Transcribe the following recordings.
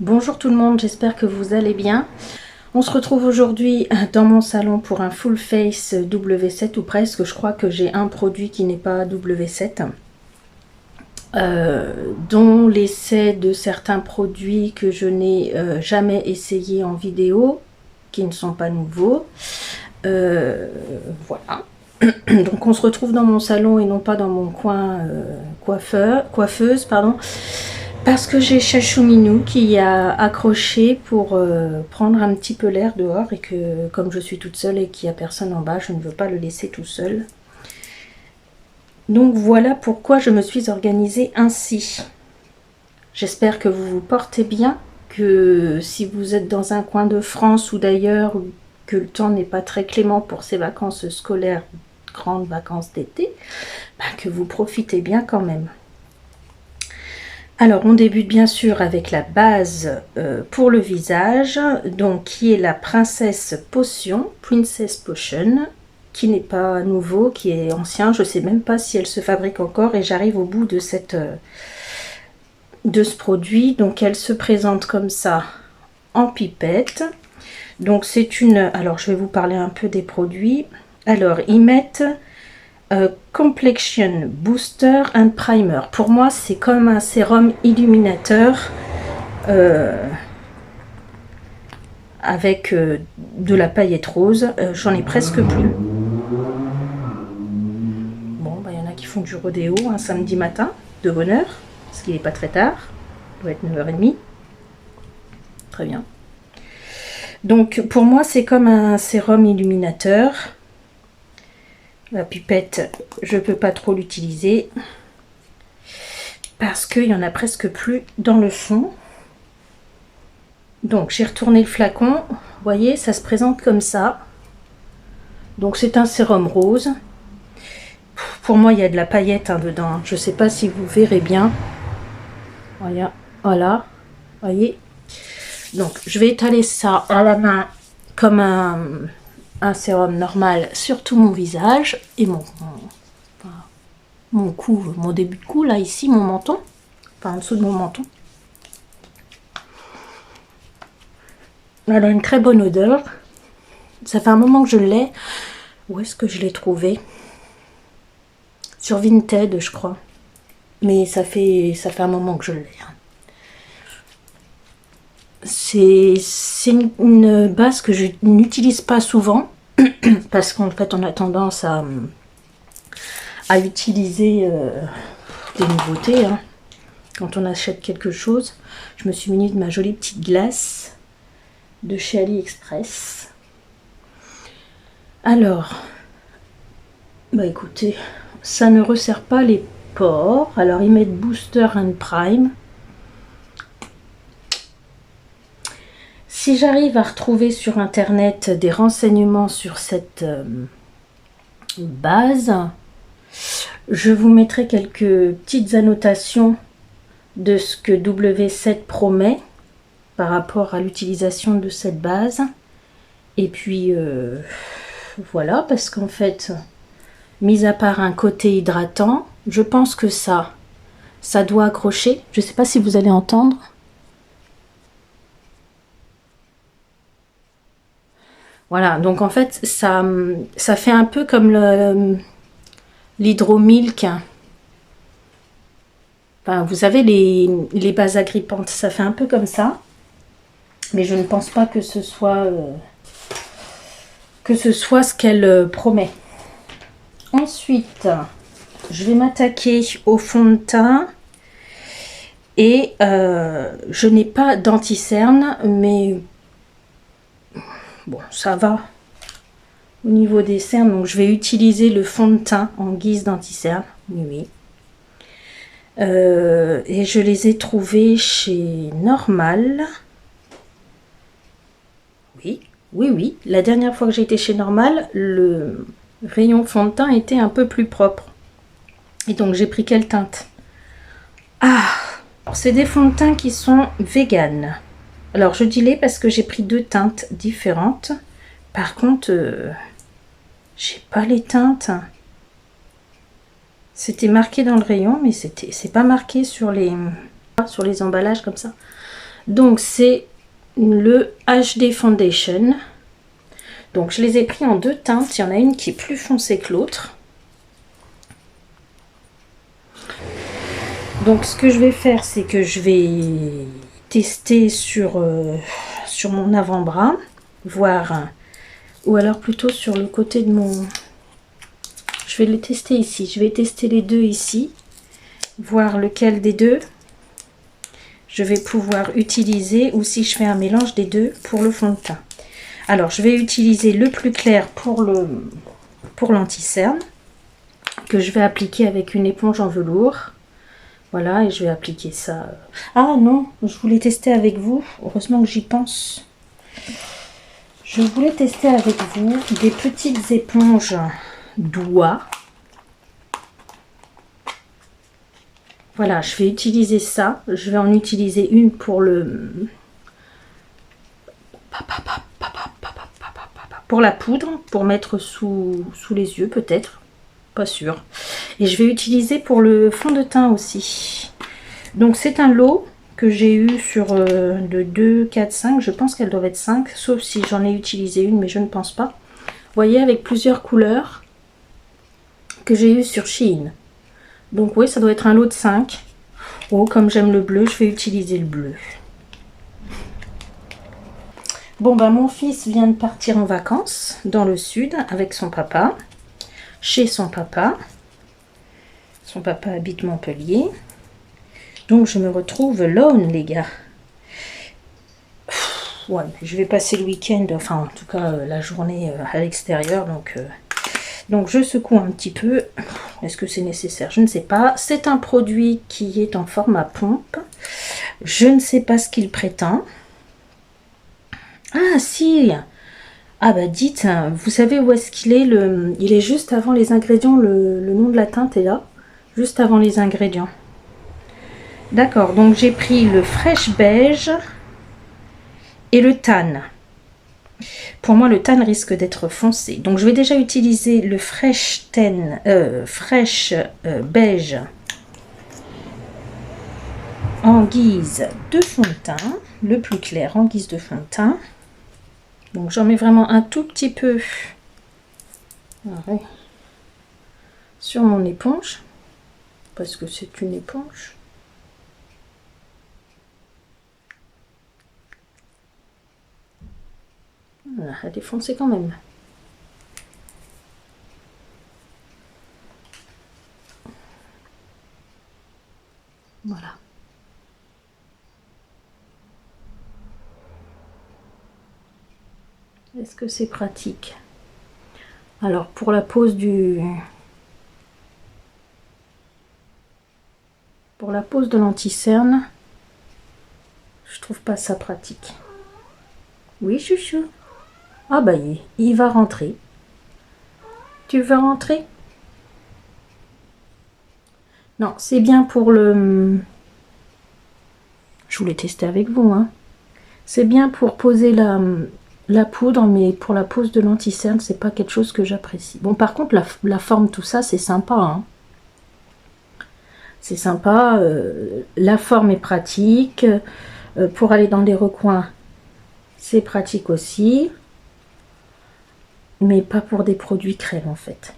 Bonjour tout le monde, j'espère que vous allez bien. On se retrouve aujourd'hui dans mon salon pour un full face W7 ou presque. Je crois que j'ai un produit qui n'est pas W7. Dont l'essai de certains produits que je n'ai jamais essayé en vidéo, qui ne sont pas nouveaux. Voilà. Donc on se retrouve dans mon salon et non pas dans mon coin coiffeuse, pardon. Parce que j'ai Chachouminou qui a accroché pour prendre un petit peu l'air dehors et que comme je suis toute seule et qu'il n'y a personne en bas, je ne veux pas le laisser tout seul. Donc voilà pourquoi je me suis organisée ainsi. J'espère que vous vous portez bien, que si vous êtes dans un coin de France ou d'ailleurs, que le temps n'est pas très clément pour ces vacances scolaires, grandes vacances d'été, que vous profitez bien quand même. Alors on débute bien sûr avec la base pour le visage, donc qui est la Princess Potion, qui n'est pas nouveau, qui est ancien. Je ne sais même pas si elle se fabrique encore et j'arrive au bout de ce produit. Donc elle se présente comme ça en pipette. Donc c'est une... Alors je vais vous parler un peu des produits. Alors ils mettent... Complexion Booster and Primer. Pour moi, c'est comme un sérum illuminateur avec de la paillette rose. J'en ai presque plus. Bon, il y en a qui font du rodéo un samedi matin, de bonne heure, parce qu'il n'est pas très tard. Il doit être 9h30. Très bien. Donc, pour moi, c'est comme un sérum illuminateur. La pipette, je ne peux pas trop l'utiliser parce qu'il n'y en a presque plus dans le fond. Donc j'ai retourné le flacon. Vous voyez, ça se présente comme ça. Donc c'est un sérum rose. Pour moi, il y a de la paillette dedans. Je ne sais pas si vous verrez bien. Voilà. Voyez. Donc je vais étaler ça à la main comme un sérum normal sur tout mon visage et mon cou, mon début de cou, là, ici, mon menton, enfin en dessous de mon menton. Elle a une très bonne odeur. Ça fait un moment que je l'ai. Où est-ce que je l'ai trouvé? Sur Vinted, je crois. Mais ça fait un moment que je l'ai. C'est une base que je n'utilise pas souvent parce qu'en fait on a tendance à utiliser des nouveautés quand on achète quelque chose. Je me suis munie de ma jolie petite glace de chez AliExpress. Alors, écoutez, ça ne resserre pas les pores. Alors ils mettent Booster and Prime. Si j'arrive à retrouver sur internet des renseignements sur cette base, je vous mettrai quelques petites annotations de ce que W7 promet par rapport à l'utilisation de cette base. Et puis voilà, parce qu'en fait, mis à part un côté hydratant, je pense que ça doit accrocher. Je ne sais pas si vous allez entendre. Voilà, donc en fait, ça fait un peu comme l'hydromilk. Enfin, vous savez, les bases agrippantes, ça fait un peu comme ça. Mais je ne pense pas que ce soit ce qu'elle promet. Ensuite, je vais m'attaquer au fond de teint. Et je n'ai pas d'anti-cerne, mais... Bon, ça va au niveau des cernes, donc je vais utiliser le fond de teint en guise d'anti-cerne. Oui. Et je les ai trouvés chez Normal. Oui. La dernière fois que j'ai été chez Normal, le rayon fond de teint était un peu plus propre. Et donc j'ai pris quelle teinte? C'est des fonds de teint qui sont vegan. Alors je dis les parce que j'ai pris deux teintes différentes. Par contre, j'ai pas les teintes. C'était marqué dans le rayon, mais c'est pas marqué sur les emballages comme ça. Donc c'est le HD Foundation. Donc je les ai pris en deux teintes. Il y en a une qui est plus foncée que l'autre. Donc ce que je vais faire, c'est que je vais tester sur mon avant-bras, voir, ou alors plutôt sur le côté de mon... Je vais les tester ici. Je vais tester les deux ici, voir lequel des deux je vais pouvoir utiliser, ou si je fais un mélange des deux pour le fond de teint. Alors je vais utiliser le plus clair pour l'anti-cerne, que je vais appliquer avec une éponge en velours. Voilà, et je vais appliquer ça. Ah non, je voulais tester avec vous. Heureusement que j'y pense. Je voulais tester avec vous des petites éponges doigts. Voilà, je vais utiliser ça. Je vais en utiliser une pour pour la poudre, pour mettre sous les yeux peut-être. Pas sûr. Et je vais utiliser pour le fond de teint aussi. Donc c'est un lot que j'ai eu sur de 2, 4, 5. Je pense qu'elles doivent être 5, sauf si j'en ai utilisé une, mais je ne pense pas. Vous voyez, avec plusieurs couleurs que j'ai eu sur Shein. Donc oui, ça doit être un lot de 5. Oh, comme j'aime le bleu, je vais utiliser le bleu. Bon, ben mon fils vient de partir en vacances dans le sud avec son papa. Chez son papa. Son papa habite Montpellier. Donc je me retrouve alone, les gars. Ouais, je vais passer le week-end, enfin en tout cas la journée à l'extérieur. Donc je secoue un petit peu. Est-ce que c'est nécessaire? Je ne sais pas. C'est un produit qui est en format pompe. Je ne sais pas ce qu'il prétend. Ah si! Ah bah dites, vous savez où est-ce qu'il est, il est juste avant les ingrédients, le nom de la teinte est là. Juste avant les ingrédients. D'accord, donc j'ai pris le Fresh Beige et le Tan. Pour moi, le Tan risque d'être foncé. Donc je vais déjà utiliser le Fresh Beige en guise de fond de teint. Le plus clair en guise de fond de teint. Donc j'en mets vraiment un tout petit peu sur mon éponge. Parce que c'est une éponge. Voilà, elle est foncée quand même. Voilà. Est-ce que c'est pratique? Alors pour la pose de l'anti-cerne, je trouve pas ça pratique. Oui, chouchou. Ah bah il va rentrer. Tu veux rentrer? Non, c'est bien pour le... Je voulais tester avec vous, hein. C'est bien pour poser la poudre, mais pour la pose de l'anti-cerne, c'est pas quelque chose que j'apprécie. Bon, par contre, la forme, tout ça, c'est sympa, hein. C'est sympa. La forme est pratique. Pour aller dans les recoins, c'est pratique aussi. Mais pas pour des produits crème, en fait.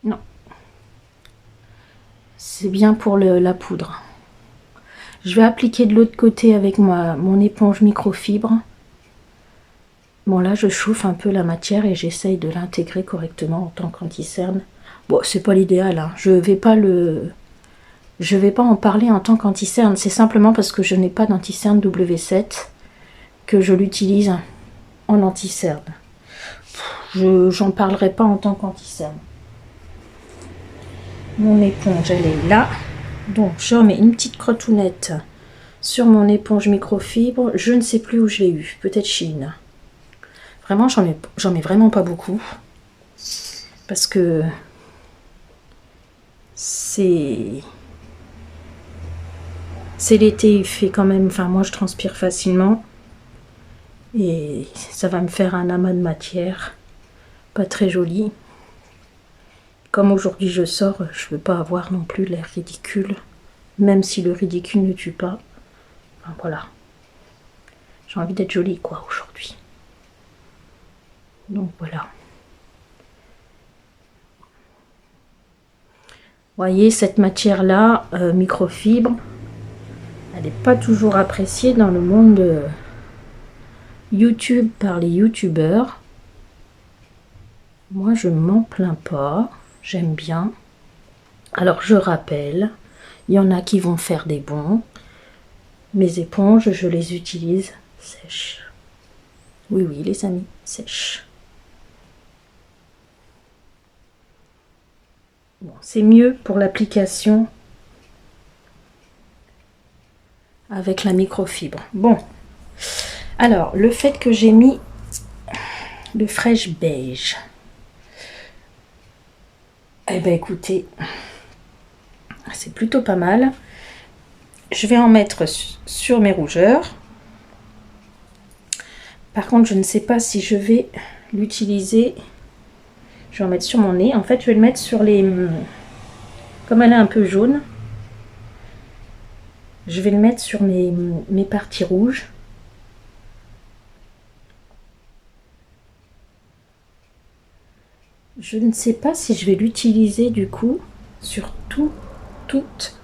Non. C'est bien pour la poudre. Je vais appliquer de l'autre côté avec mon éponge microfibre. Bon, là, je chauffe un peu la matière et j'essaye de l'intégrer correctement en tant qu'anti-cerne. Bon, c'est pas l'idéal, hein. Je vais pas en parler en tant qu'anti-cerne. C'est simplement parce que je n'ai pas d'anti-cerne W7 que je l'utilise en anti-cerne. J'en parlerai pas en tant qu'anti-cerne. Mon éponge, elle est là. Donc, je remets une petite crotounette sur mon éponge microfibre. Je ne sais plus où je l'ai eu. Peut-être Chine. Vraiment, j'en mets vraiment pas beaucoup. Parce que c'est l'été, il fait quand même... Enfin, moi, je transpire facilement. Et ça va me faire un amas de matière. Pas très joli. Comme aujourd'hui je sors, je veux pas avoir non plus l'air ridicule. même si le ridicule ne tue pas. Enfin, voilà. J'ai envie d'être jolie, quoi, aujourd'hui. Donc, voilà. Vous voyez, cette matière-là, microfibre, elle n'est pas toujours appréciée dans le monde de YouTube par les youtubeurs. Moi, je m'en plains pas. J'aime bien. Alors, je rappelle, il y en a qui vont faire des bons. Mes éponges, je les utilise sèches. Oui, oui, les amis, sèches. Bon, c'est mieux pour l'application avec la microfibre. Bon, alors, le fait que j'ai mis le fraîche beige, eh ben écoutez, c'est plutôt pas mal. Je vais en mettre sur mes rougeurs. Par contre, je ne sais pas si je vais l'utiliser. Je vais en mettre sur mon nez. En fait, je vais le mettre sur les... Comme elle est un peu jaune, je vais le mettre sur mes parties rouges. Je ne sais pas si je vais l'utiliser du coup sur toute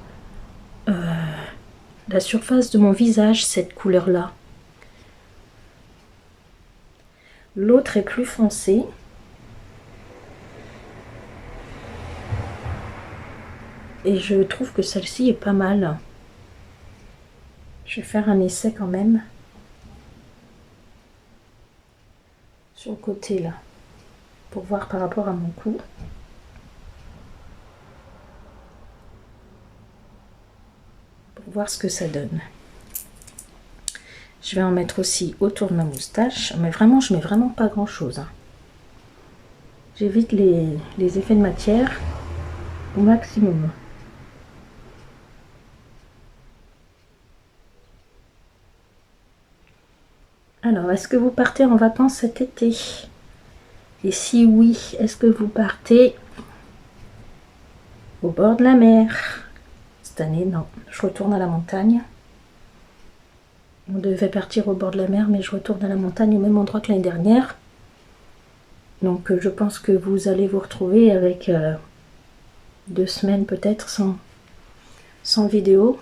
la surface de mon visage, cette couleur-là. L'autre est plus foncé. Et je trouve que celle-ci est pas mal. Je vais faire un essai quand même. Sur le côté là. Pour voir par rapport à mon cou. Pour voir ce que ça donne. Je vais en mettre aussi autour de ma moustache. Mais vraiment, je mets vraiment pas grand chose. J'évite les effets de matière au maximum. Alors, est-ce que vous partez en vacances cet été? Et si oui, est-ce que vous partez au bord de la mer? Cette année, non. Je retourne à la montagne. On devait partir au bord de la mer, mais je retourne à la montagne au même endroit que l'année dernière. Donc, je pense que vous allez vous retrouver avec 2 semaines peut-être sans vidéo.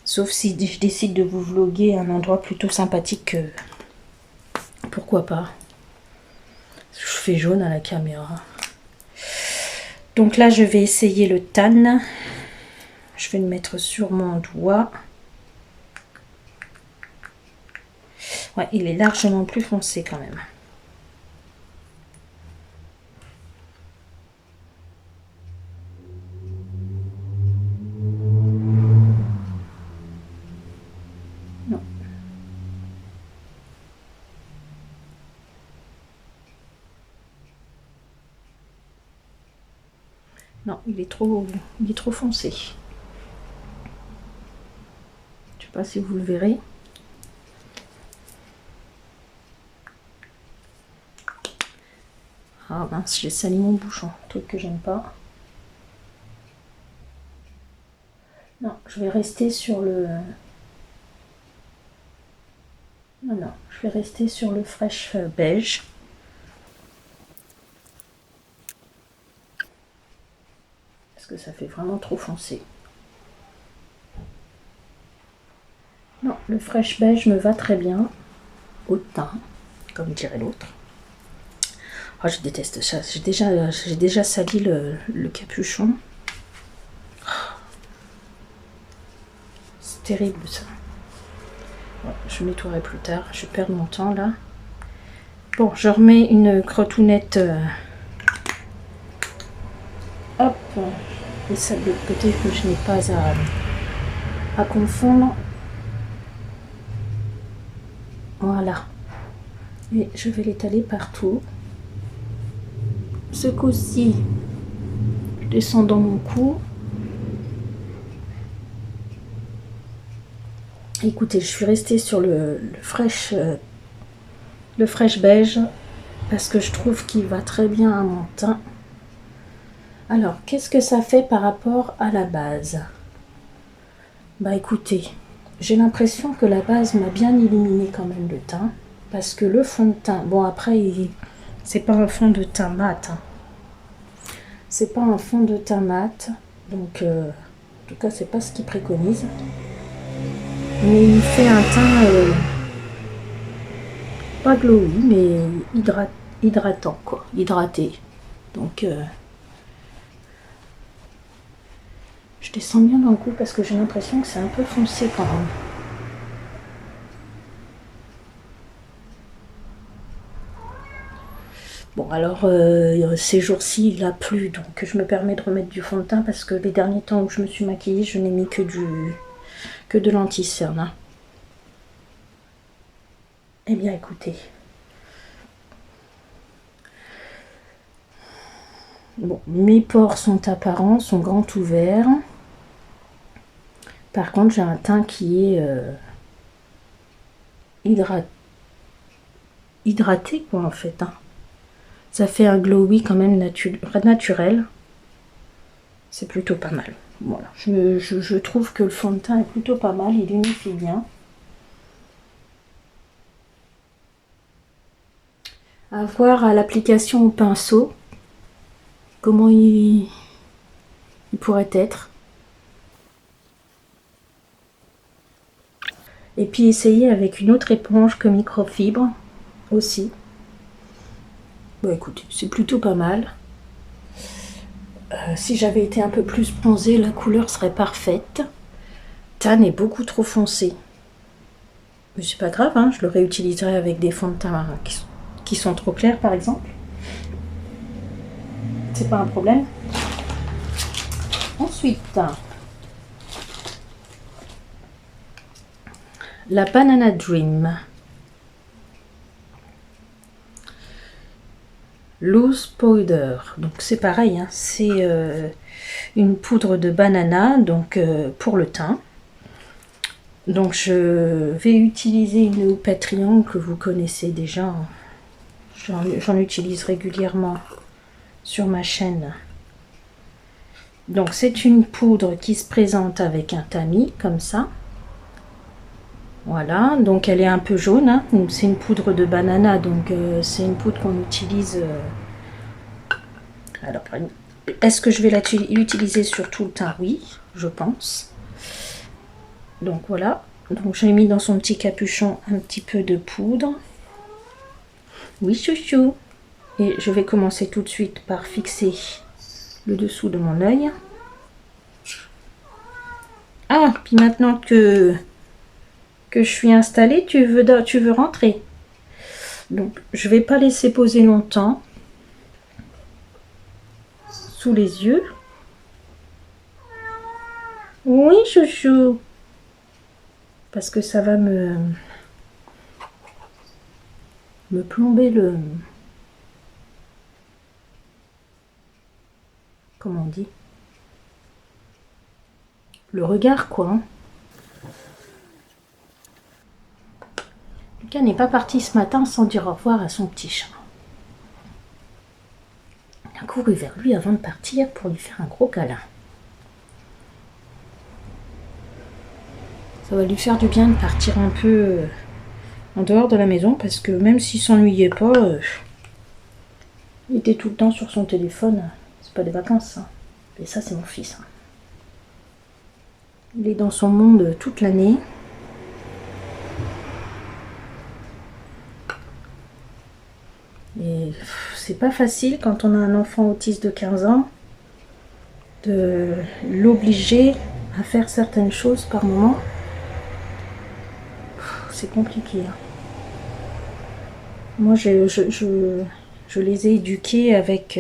Sauf si je décide de vous vloguer un endroit plutôt sympathique. Pourquoi pas. Je fais jaune à la caméra. Donc là, je vais essayer le tan. Je vais le mettre sur mon doigt. Ouais, il est largement plus foncé quand même. Non. Non, il est trop foncé. Je sais pas si vous le verrez. Ah mince, j'ai sali mon bouchon, truc que j'aime pas. Non, je vais rester sur le... Non, je vais rester sur le fraîche beige. Parce que ça fait vraiment trop foncé. Non, le fraîche beige me va très bien. Au teint, comme dirait l'autre. Oh, je déteste ça. J'ai déjà sali le capuchon. C'est terrible ça. Ouais, je nettoierai plus tard. Je perds mon temps là. Bon, je remets une crotounette. Hop. Et ça de l'autre côté que je n'ai pas à confondre. Voilà. Et je vais l'étaler partout. Ce coup-ci, je descends dans mon cou. Écoutez, je suis restée sur le fraîche beige parce que je trouve qu'il va très bien à mon teint. Alors, qu'est-ce que ça fait par rapport à la base? Bah écoutez, j'ai l'impression que la base m'a bien éliminé quand même le teint. Parce que le fond de teint, bon après, c'est pas un fond de teint mat. Hein. C'est pas un fond de teint mat. Donc, en tout cas, c'est pas ce qu'il préconise. Mais il fait un teint pas glowy, mais hydratant, quoi. Hydraté. Donc, je descends bien dans le cou parce que j'ai l'impression que c'est un peu foncé quand même. Bon, alors, ces jours-ci, il a plu, donc je me permets de remettre du fond de teint parce que les derniers temps où je me suis maquillée, je n'ai mis que de l'anti-cerne. Hein. Eh bien, écoutez. Bon, mes pores sont apparents, sont grands ouverts. Par contre, j'ai un teint qui est hydraté, quoi, en fait. Hein. Ça fait un glowy quand même naturel. C'est plutôt pas mal. Voilà. Je trouve que le fond de teint est plutôt pas mal. Il unifie bien. À voir à l'application au pinceau comment il pourrait être. Et puis essayer avec une autre éponge que microfibre aussi. Bon écoutez, c'est plutôt pas mal. Si j'avais été un peu plus bronzée, la couleur serait parfaite. Tan est beaucoup trop foncé. Mais c'est pas grave, hein, je le réutiliserai avec des fonds de teint qui sont trop clairs par exemple. C'est pas un problème. Ensuite, la Banana Dream. Loose Powder. Donc c'est pareil, hein, c'est une poudre de banana donc pour le teint. Donc je vais utiliser une houppette triangle que vous connaissez déjà. J'en utilise régulièrement sur ma chaîne. Donc c'est une poudre qui se présente avec un tamis comme ça. Voilà, donc elle est un peu jaune. Hein. C'est une poudre de banana, donc c'est une poudre qu'on utilise. Alors, est-ce que je vais l'utiliser sur tout le teint? Oui, je pense. Donc voilà. Donc j'ai mis dans son petit capuchon un petit peu de poudre. Oui, chouchou. Et je vais commencer tout de suite par fixer le dessous de mon œil. Ah, puis maintenant que je suis installée, tu veux rentrer. Donc je vais pas laisser poser longtemps sous les yeux. Oui, chouchou. Parce que ça va me plomber le... Comment on dit? Le regard, quoi. Hein. Lucas n'est pas parti ce matin sans dire au revoir à son petit chat. Il a couru vers lui avant de partir pour lui faire un gros câlin. Ça va lui faire du bien de partir un peu en dehors de la maison parce que même s'il s'ennuyait pas, il était tout le temps sur son téléphone. C'est pas des vacances, ça. Et ça, c'est mon fils. Hein. Il est dans son monde toute l'année. Et c'est pas facile quand on a un enfant autiste de 15 ans de l'obliger à faire certaines choses par moment. C'est compliqué. Hein. Moi, je les ai éduqués avec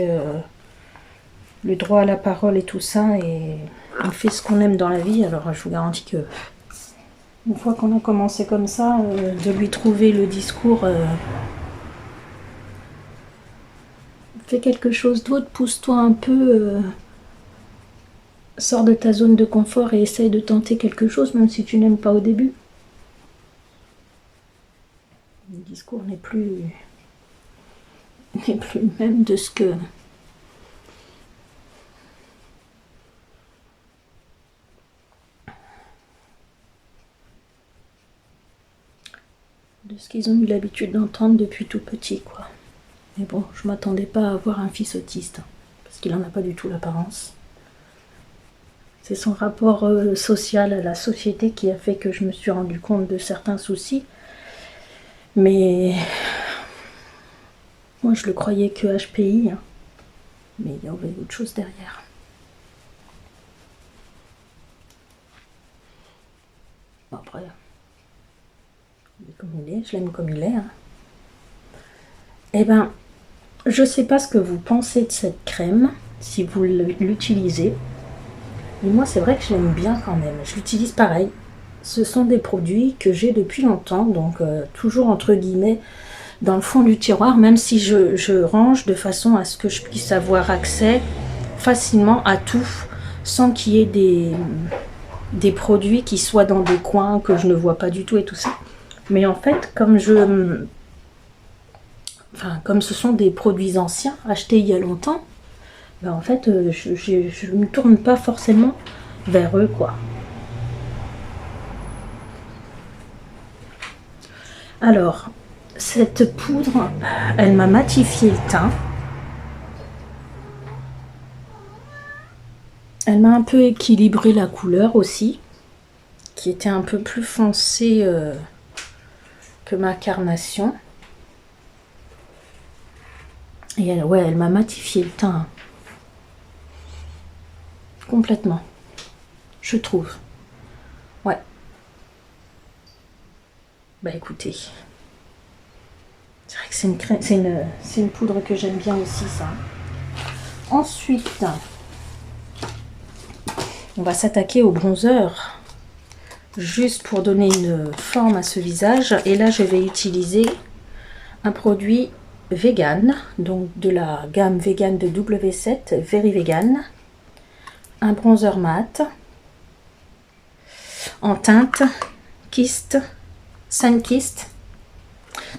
le droit à la parole et tout ça, et on fait ce qu'on aime dans la vie. Alors, je vous garantis que une fois qu'on a commencé comme ça, de lui trouver le discours fais quelque chose d'autre, pousse-toi un peu, sors de ta zone de confort et essaye de tenter quelque chose, même si tu n'aimes pas au début. Le discours n'est plus le même de ce que... de ce qu'ils ont eu l'habitude d'entendre depuis tout petit, quoi. Mais bon, je m'attendais pas à avoir un fils autiste, parce qu'il en a pas du tout l'apparence. C'est son rapport social à la société qui a fait que je me suis rendu compte de certains soucis. Mais moi, je le croyais que HPI, hein. Mais il y avait autre chose derrière. Bon, après, il est comme il est, je l'aime comme il est, hein. Eh ben, je sais pas ce que vous pensez de cette crème, si vous l'utilisez. Mais moi, c'est vrai que je l'aime bien quand même. Je l'utilise pareil. Ce sont des produits que j'ai depuis longtemps, donc toujours entre guillemets dans le fond du tiroir, même si je range de façon à ce que je puisse avoir accès facilement à tout, sans qu'il y ait des produits qui soient dans des coins que je ne vois pas du tout et tout ça. Mais en fait, comme ce sont des produits anciens, achetés il y a longtemps, ben en fait, je ne me tourne pas forcément vers eux, quoi. Alors, cette poudre, elle m'a matifié le teint. Elle m'a un peu équilibré la couleur aussi, qui était un peu plus foncée que ma carnation. Et elle m'a matifié le teint. Complètement. Je trouve. Ouais. Bah écoutez. C'est vrai que c'est une poudre que j'aime bien aussi, ça. Ensuite, on va s'attaquer au bronzer. Juste pour donner une forme à ce visage. Et là, je vais utiliser un produit vegan, donc de la gamme vegan de W7, Very Vegan. Un bronzer mat en teinte Kissed, Sun Kissed.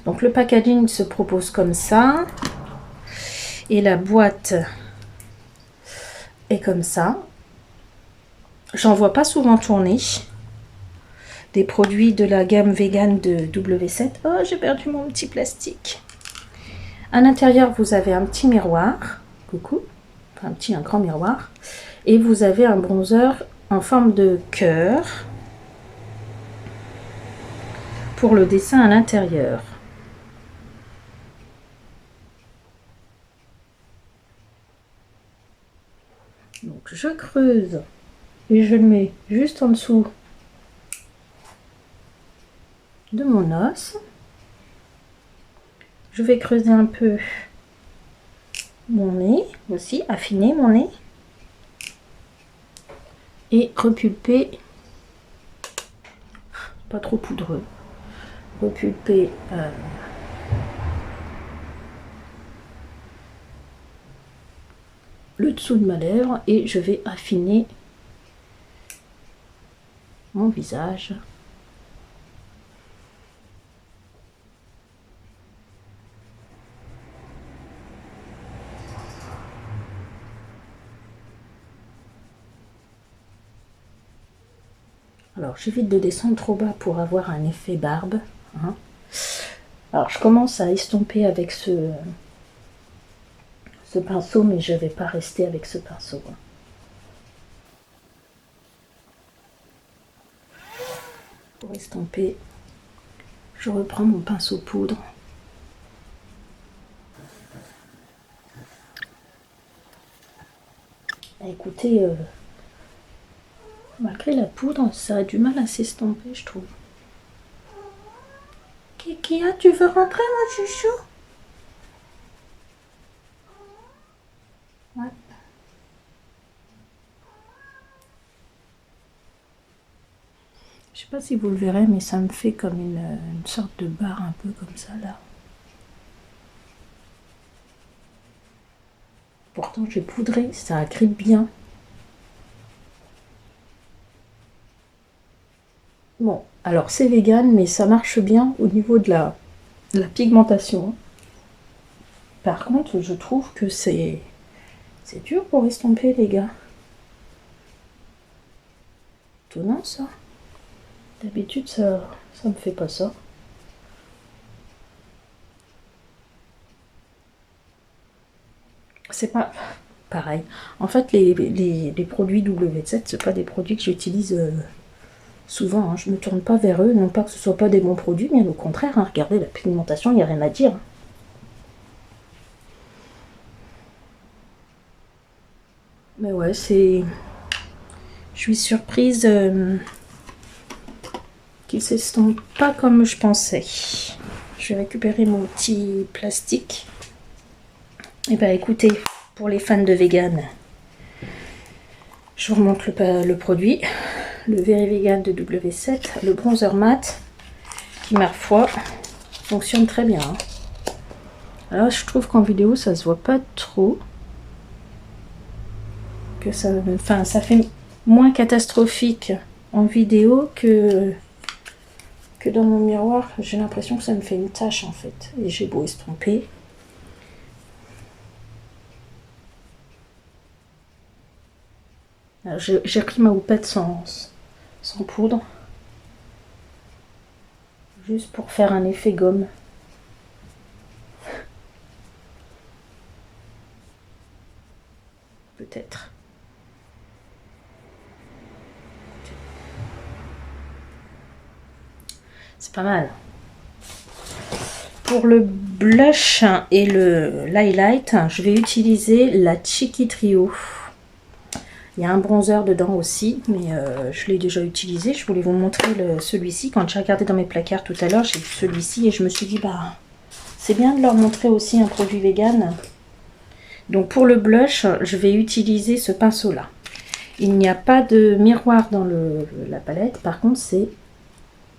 Donc le packaging se propose comme ça. Et la boîte est comme ça. J'en vois pas souvent tourner des produits de la gamme vegan de W7. Oh, j'ai perdu mon petit plastique. À l'intérieur, vous avez un petit miroir. Coucou. Enfin, un grand miroir. Et vous avez un bronzer en forme de cœur pour le dessin à l'intérieur. Donc je creuse et je le mets juste en dessous de mon os. Je vais creuser un peu mon nez aussi, affiner mon nez et repulper, pas trop poudreux, repulper le dessous de ma lèvre et je vais affiner mon visage. Alors j'évite de descendre trop bas pour avoir un effet barbe, hein. Alors je commence à estomper avec ce pinceau, mais je ne vais pas rester avec ce pinceau. Pour estomper, je reprends mon pinceau poudre. Écoutez, malgré la poudre, ça a du mal à s'estomper, je trouve. Kikia, tu veux rentrer, mon chouchou? Ouais. Je sais pas si vous le verrez, mais ça me fait comme une sorte de barre un peu comme ça, là. Pourtant, j'ai poudré, ça agrippe bien. Bon, alors c'est vegan, mais ça marche bien au niveau de la pigmentation. Par contre, je trouve que c'est dur pour estomper, les gars. Étonnant, ça. D'habitude, ça me fait pas ça. c'est pas pareil. En fait, les produits WZ, c'est pas des produits que j'utilise souvent. Hein. Je me tourne pas vers eux, non pas que ce soit pas des bons produits, bien au contraire. Hein. Regardez la pigmentation, il n'y a rien à dire. Mais ouais, c'est... Je suis surprise qu'il s'estompe pas comme je pensais. Je vais récupérer mon petit plastique. Et bah écoutez, pour les fans de vegan, je vous remonte le produit. Le Very Vegan de W7, le bronzer mat, qui ma foi fonctionne très bien. Hein. Alors je trouve qu'en vidéo ça se voit pas trop. Que ça, enfin ça fait moins catastrophique en vidéo que dans mon miroir. J'ai l'impression que ça me fait une tache en fait. Et j'ai beau estomper. J'ai pris ma houppette sans poudre. Juste pour faire un effet gomme. Peut-être. C'est pas mal. Pour le blush et l'highlight, je vais utiliser la Cheeky Trio. Il y a un bronzer dedans aussi, mais je l'ai déjà utilisé. Je voulais vous montrer celui-ci. Quand j'ai regardé dans mes placards tout à l'heure, j'ai vu celui-ci et je me suis dit, bah, c'est bien de leur montrer aussi un produit vegan. Donc pour le blush, je vais utiliser ce pinceau-là. Il n'y a pas de miroir dans la palette. Par contre, c'est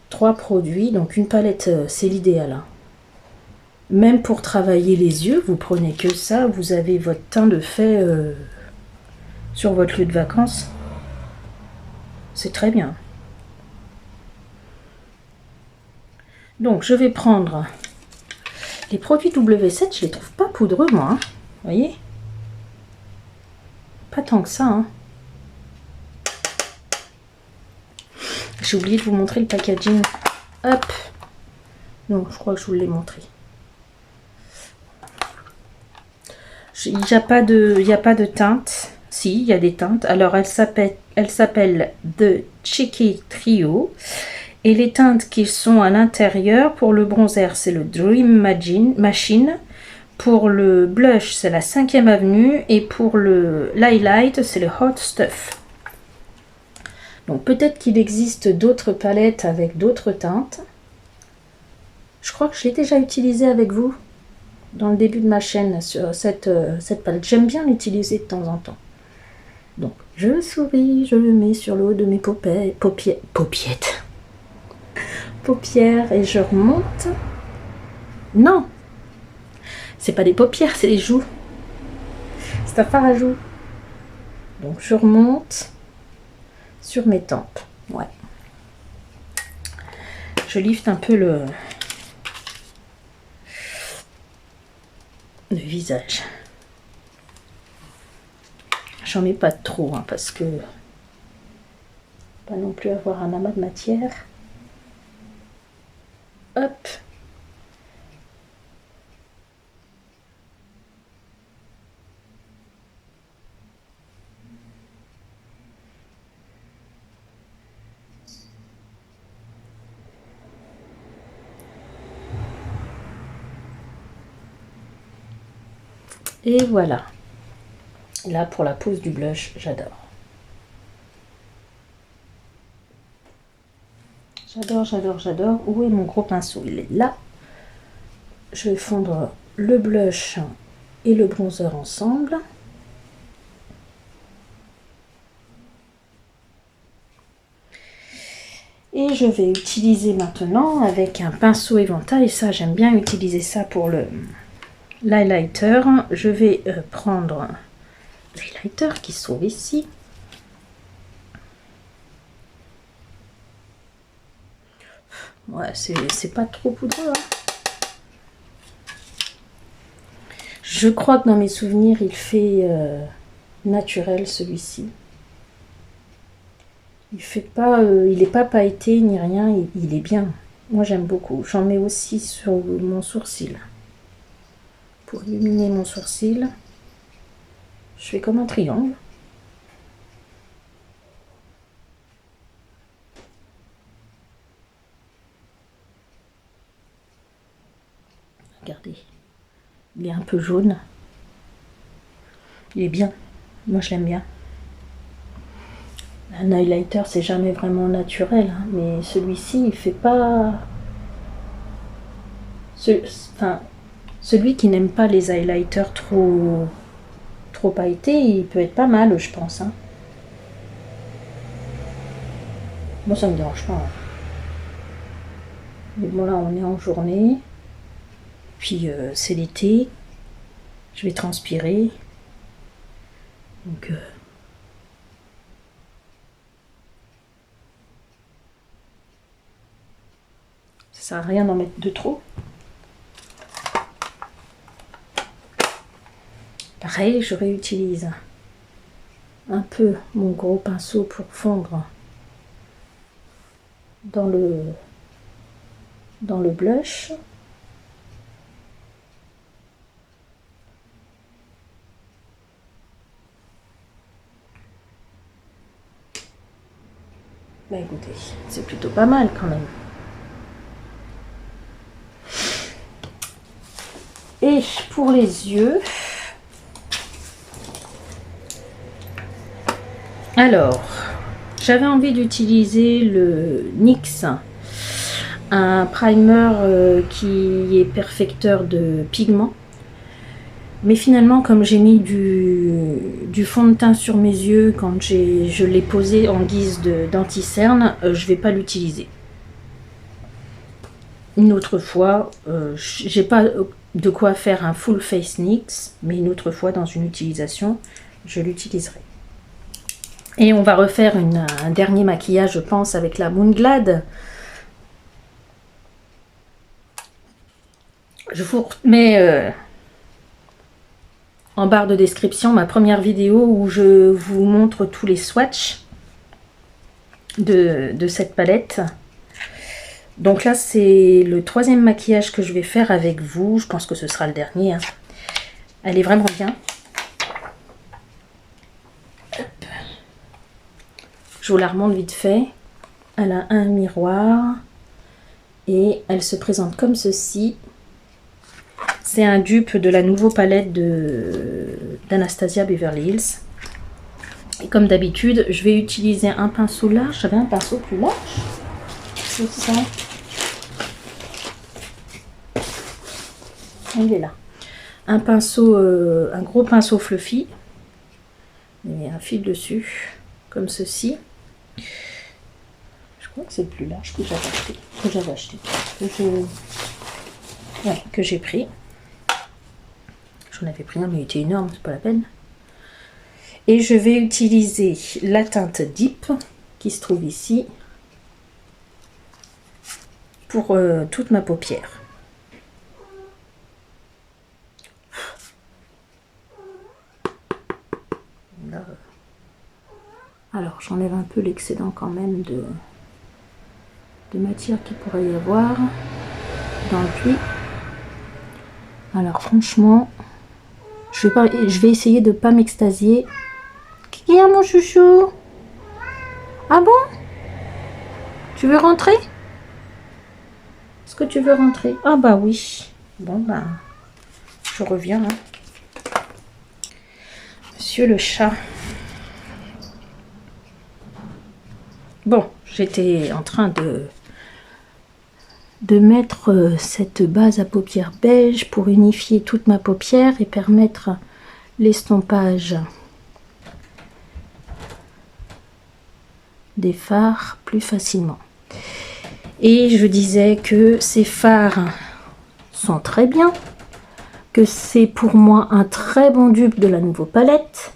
3 produits. Donc une palette, c'est l'idéal. Hein. Même pour travailler les yeux, vous prenez que ça. Vous avez votre teint de fait sur votre lieu de vacances. C'est très bien. Donc je vais prendre les produits W7. Je les trouve pas poudreux, moi. Hein. Vous voyez? Pas tant que ça. Hein. J'ai oublié de vous montrer le packaging. Hop. Non, je crois que je vous l'ai montré. Il n'y a pas de teinte. Si, il y a des teintes. Alors, elle s'appelle The Cheeky Trio. Et les teintes qui sont à l'intérieur, pour le bronzer, c'est le Dream Machine. Pour le blush, c'est la 5e avenue. Et pour l'highlight, c'est le Hot Stuff. Donc peut-être qu'il existe d'autres palettes avec d'autres teintes. Je crois que je l'ai déjà utilisé avec vous dans le début de ma chaîne sur cette palette. J'aime bien l'utiliser de temps en temps. Donc je souris, je le mets sur le haut de mes paupières et je remonte. Non, c'est pas des paupières, c'est les joues. C'est un fard à joues. Donc je remonte sur mes tempes. Ouais. Je lifte un peu le visage. J'en mets pas trop hein, parce que pas non plus avoir un amas de matière. Hop. Et voilà. Là, pour la pose du blush, j'adore. J'adore, j'adore, j'adore. Où est mon gros pinceau? Il est là. Je vais fondre le blush et le bronzer ensemble. Et je vais utiliser maintenant avec un pinceau éventail. Ça, j'aime bien utiliser ça pour l'highlighter. Je vais prendre l'highlighter qui se trouve ici. Ouais, c'est pas trop poudreux. Hein. Je crois que dans mes souvenirs, il fait naturel celui-ci. Il fait pas, il est pas pailleté ni rien. Il est bien. Moi, j'aime beaucoup. J'en mets aussi sur mon sourcil pour illuminer mon sourcil. Je fais comme un triangle. Regardez, il est un peu jaune. Il est bien. Moi, je l'aime bien. Un highlighter, c'est jamais vraiment naturel, hein, mais celui-ci, il fait pas... Celui qui n'aime pas les highlighters trop pailletés, il peut être pas mal, je pense. Hein. Moi, ça me dérange pas. Hein. Mais bon, là, on est en journée. Puis, c'est l'été. Je vais transpirer. Donc... ça sert à rien d'en mettre de trop. Pareil, je réutilise un peu mon gros pinceau pour fondre dans le blush. Bah écoutez, c'est plutôt pas mal quand même. Et pour les yeux, alors, j'avais envie d'utiliser le NYX, un primer qui est perfecteur de pigments. Mais finalement, comme j'ai mis du fond de teint sur mes yeux quand je l'ai posé en guise d'anti-cerne, je vais pas l'utiliser. Une autre fois, j'ai pas de quoi faire un full face NYX, mais une autre fois dans une utilisation, je l'utiliserai. Et on va refaire un dernier maquillage, je pense, avec la Moonglade. Je vous remets en barre de description ma première vidéo où je vous montre tous les swatchs de cette palette. Donc là, c'est le troisième maquillage que je vais faire avec vous. Je pense que ce sera le dernier. Hein. Elle est vraiment bien. Hop. Je vous la remonte vite fait. Elle a un miroir. Et elle se présente comme ceci. C'est un dupe de la nouvelle palette d'Anastasia Beverly Hills. Et comme d'habitude, je vais utiliser un pinceau large. J'avais un pinceau plus large. C'est ça. Il est là. Un pinceau, un gros pinceau fluffy. Il y a un fil dessus, comme ceci. Je crois que c'est le plus large que j'avais acheté. Que j'ai pris. J'en avais pris un, mais il était énorme, c'est pas la peine. Et je vais utiliser la teinte Deep, qui se trouve ici, pour toute ma paupière. Là, alors j'enlève un peu l'excédent quand même de matière qu'il pourrait y avoir dans le puits. Alors franchement, je vais essayer de pas m'extasier. Qui est mon chouchou? Ah bon? Tu veux rentrer? Est-ce que tu veux rentrer? Ah bah oui. Bon bah, je reviens. Hein. Monsieur le chat. Bon, j'étais en train de mettre cette base à paupières beige pour unifier toute ma paupière et permettre l'estompage des fards plus facilement. Et je disais que ces fards sont très bien, que c'est pour moi un très bon dupe de la nouvelle palette.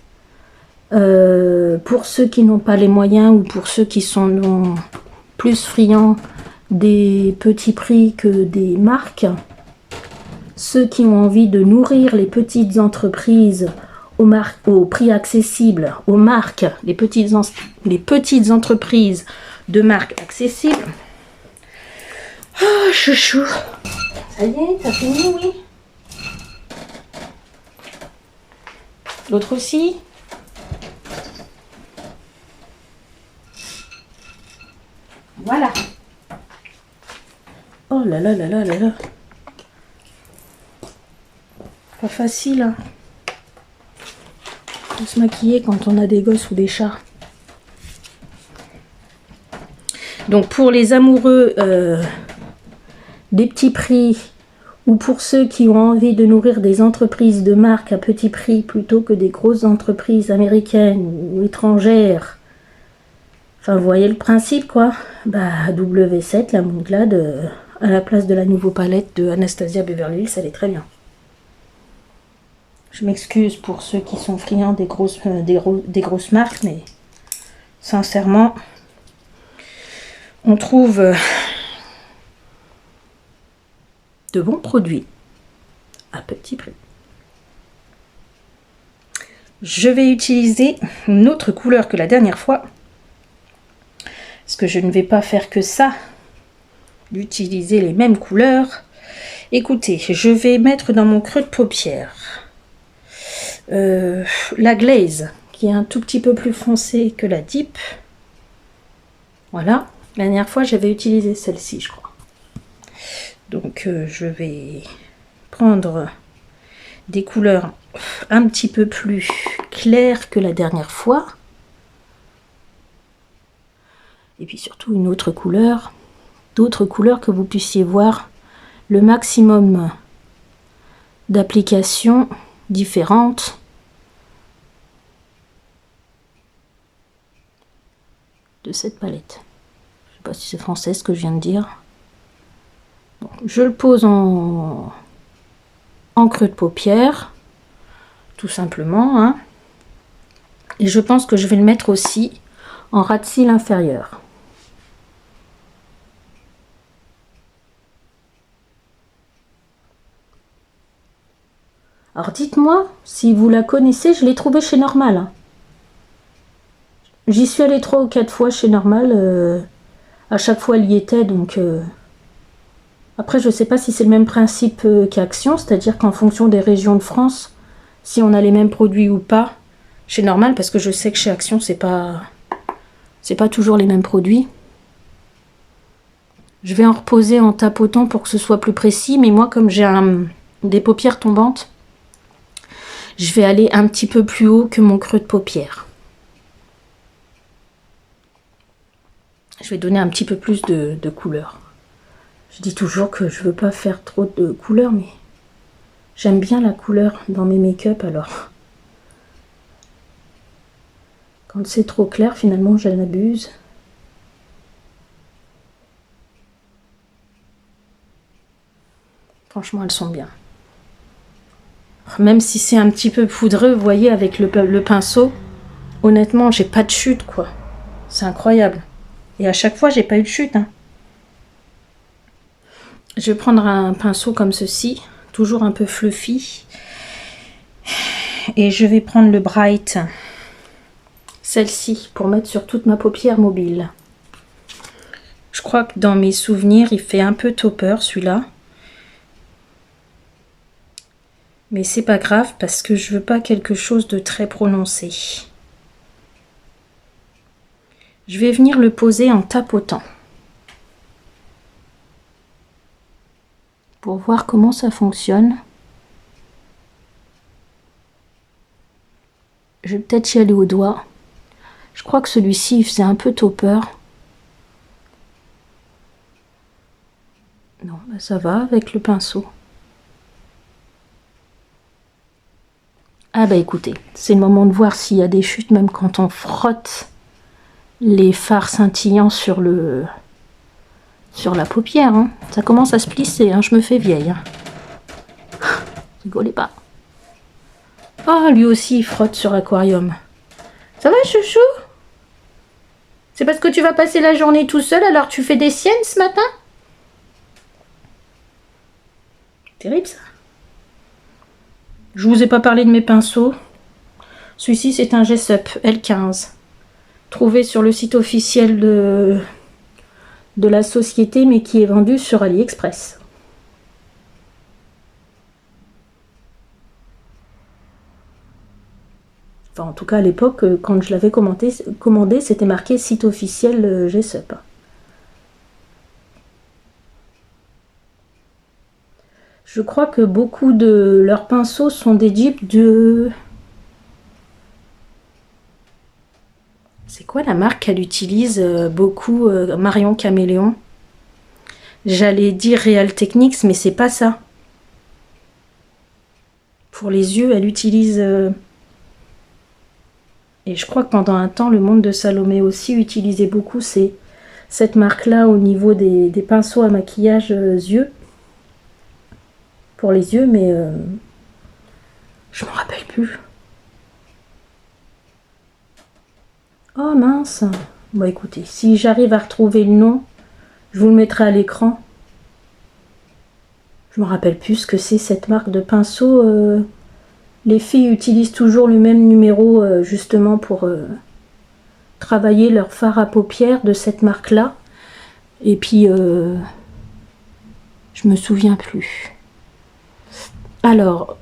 Pour ceux qui n'ont pas les moyens ou pour ceux qui sont plus friands des petits prix que des marques, ceux qui ont envie de nourrir les petites entreprises au prix accessible, aux marques, les petites entreprises de marques accessibles. Oh, chouchou. Ça y est, t'as fini, oui. L'autre aussi. Voilà. Oh là là là là là là. Pas facile, hein, de se maquiller quand on a des gosses ou des chats. Donc pour les amoureux des petits prix, ou pour ceux qui ont envie de nourrir des entreprises de marque à petit prix plutôt que des grosses entreprises américaines ou étrangères, enfin vous voyez le principe quoi, bah W7, la Moonglade, à la place de la Nouveau Palette de Anastasia Beverly Hills, elle est très bien. Je m'excuse pour ceux qui sont friands des grosses marques, mais sincèrement, on trouve de bons produits à petit prix. Je vais utiliser une autre couleur que la dernière fois, parce que je ne vais pas faire que ça, d'utiliser les mêmes couleurs. Écoutez, je vais mettre dans mon creux de paupière la glaze, qui est un tout petit peu plus foncée que la deep. Voilà, la dernière fois j'avais utilisé celle-ci, je crois. Donc je vais prendre des couleurs un petit peu plus claires que la dernière fois. Et puis surtout une autre couleur, d'autres couleurs que vous puissiez voir le maximum d'applications différentes. De cette palette. Je sais pas si c'est français ce que je viens de dire. Donc, je le pose en creux de paupière, tout simplement. Hein. Et je pense que je vais le mettre aussi en ras de cils inférieur. Alors dites-moi si vous la connaissez, je l'ai trouvée chez Normal. Hein. J'y suis allée 3 ou 4 fois chez Normal. À chaque fois, elle y était. Donc, après, je ne sais pas si c'est le même principe qu'Action, c'est-à-dire qu'en fonction des régions de France, si on a les mêmes produits ou pas, chez Normal, parce que je sais que chez Action, c'est pas toujours les mêmes produits. Je vais en reposer en tapotant pour que ce soit plus précis, mais moi, comme j'ai des paupières tombantes, je vais aller un petit peu plus haut que mon creux de paupière. Je vais donner un petit peu plus de couleur. Je dis toujours que je veux pas faire trop de couleurs, mais j'aime bien la couleur dans mes make-up, alors quand c'est trop clair, finalement, j'en abuse. Franchement, elles sont bien. Même si c'est un petit peu poudreux, vous voyez, avec le pinceau, honnêtement, j'ai pas de chute, quoi. C'est incroyable. Et à chaque fois, j'ai pas eu de chute. Hein. Je vais prendre un pinceau comme ceci, toujours un peu fluffy. Et je vais prendre le Bright, celle-ci, pour mettre sur toute ma paupière mobile. Je crois que dans mes souvenirs, il fait un peu topper, celui-là. Mais c'est pas grave, parce que je veux pas quelque chose de très prononcé. Je vais venir le poser en tapotant. Pour voir comment ça fonctionne. Je vais peut-être y aller au doigt. Je crois que celui-ci, il faisait un peu topper. Non, bah ça va avec le pinceau. Ah bah écoutez, c'est le moment de voir s'il y a des chutes, même quand on frotte les fards scintillants sur la paupière. Hein. Ça commence à se plisser, hein. Je me fais vieille. Hein. Rigolez pas. Ah, lui aussi, il frotte sur Aquarium. Ça va, chouchou? C'est parce que tu vas passer la journée tout seul, alors tu fais des siennes ce matin? Terrible, ça. Je vous ai pas parlé de mes pinceaux. Celui-ci, c'est un Jessup L15. Trouvé sur le site officiel de la société, mais qui est vendu sur AliExpress. Enfin, en tout cas, à l'époque, quand je l'avais commandé, c'était marqué site officiel Gessup. Je crois que beaucoup de leurs pinceaux sont des dupes de... C'est quoi la marque qu'elle utilise beaucoup, Marion Caméléon? J'allais dire Real Techniques, mais c'est pas ça. Pour les yeux, elle utilise... Et je crois que pendant un temps, le monde de Salomé aussi utilisait beaucoup cette marque-là au niveau des pinceaux à maquillage yeux. Pour les yeux, mais je m'en rappelle plus. Oh mince. Bon écoutez, si j'arrive à retrouver le nom, je vous le mettrai à l'écran. Je me rappelle plus ce que c'est cette marque de pinceau. Les filles utilisent toujours le même numéro justement pour travailler leur fard à paupières de cette marque-là. Et puis, je me souviens plus. Alors,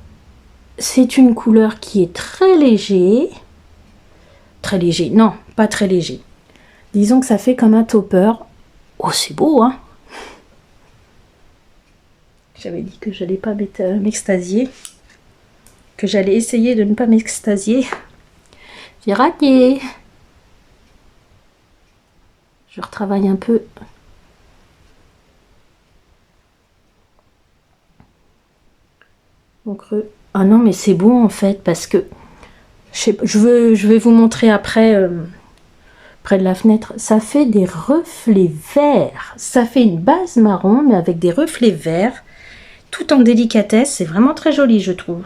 c'est une couleur qui est très léger. Très léger, non, pas très léger. Disons que ça fait comme un topper. Oh, c'est beau, hein? J'avais dit que j'allais pas m'extasier. Que j'allais essayer de ne pas m'extasier. J'ai raté. Je retravaille un peu. Mon creux. Ah non, mais c'est beau en fait, parce que je vais vous montrer après, près de la fenêtre. Ça fait des reflets verts. Ça fait une base marron, mais avec des reflets verts, tout en délicatesse. C'est vraiment très joli, je trouve.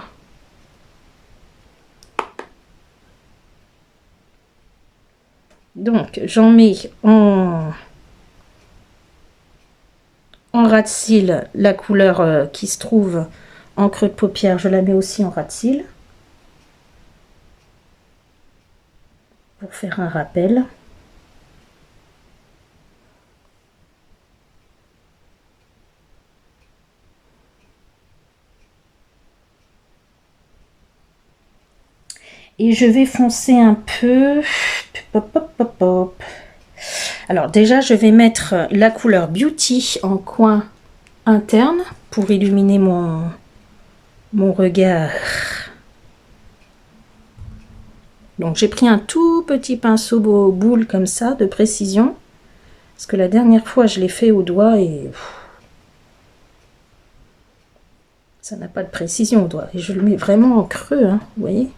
Donc, j'en mets en ras de cils la couleur qui se trouve en creux de paupière. Je la mets aussi en ras de cils pour faire un rappel. Et je vais foncer un peu. Alors déjà, je vais mettre la couleur Beauty en coin interne pour illuminer mon regard. Donc j'ai pris un tout petit pinceau boule comme ça, de précision. Parce que la dernière fois, je l'ai fait au doigt et... ça n'a pas de précision au doigt. Et je le mets vraiment en creux, hein, vous voyez ?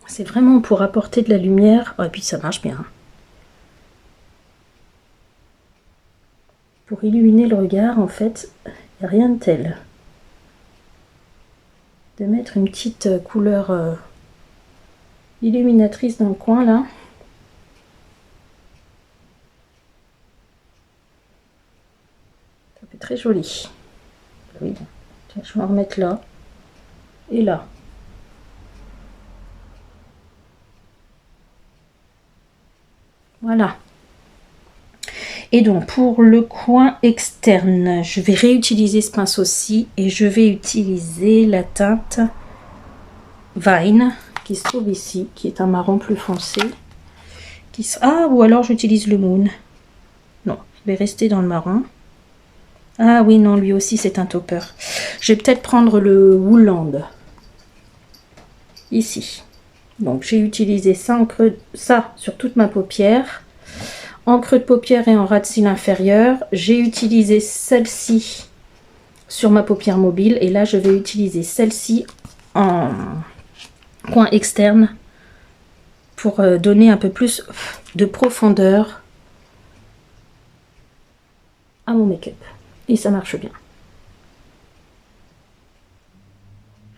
C'est vraiment pour apporter de la lumière. Oh, et puis ça marche bien. Pour illuminer le regard, en fait, il n'y a rien de tel. De mettre une petite couleur illuminatrice dans le coin, là. Ça fait très joli. Oui. Tiens, je vais en remettre là. Et là. Voilà. Et donc pour le coin externe, je vais réutiliser ce pinceau-ci et je vais utiliser la teinte Vine qui se trouve ici, qui est un marron plus foncé. Ah, ou alors j'utilise le Moon. Non, je vais rester dans le marron. Ah oui, non, lui aussi c'est un topper. Je vais peut-être prendre le Woolland. Ici. Donc j'ai utilisé ça, ça sur toute ma paupière. En creux de paupière et en ras de cils inférieur. J'ai utilisé celle-ci sur ma paupière mobile. Et là, je vais utiliser celle-ci en coin externe pour donner un peu plus de profondeur à mon make-up. Et ça marche bien.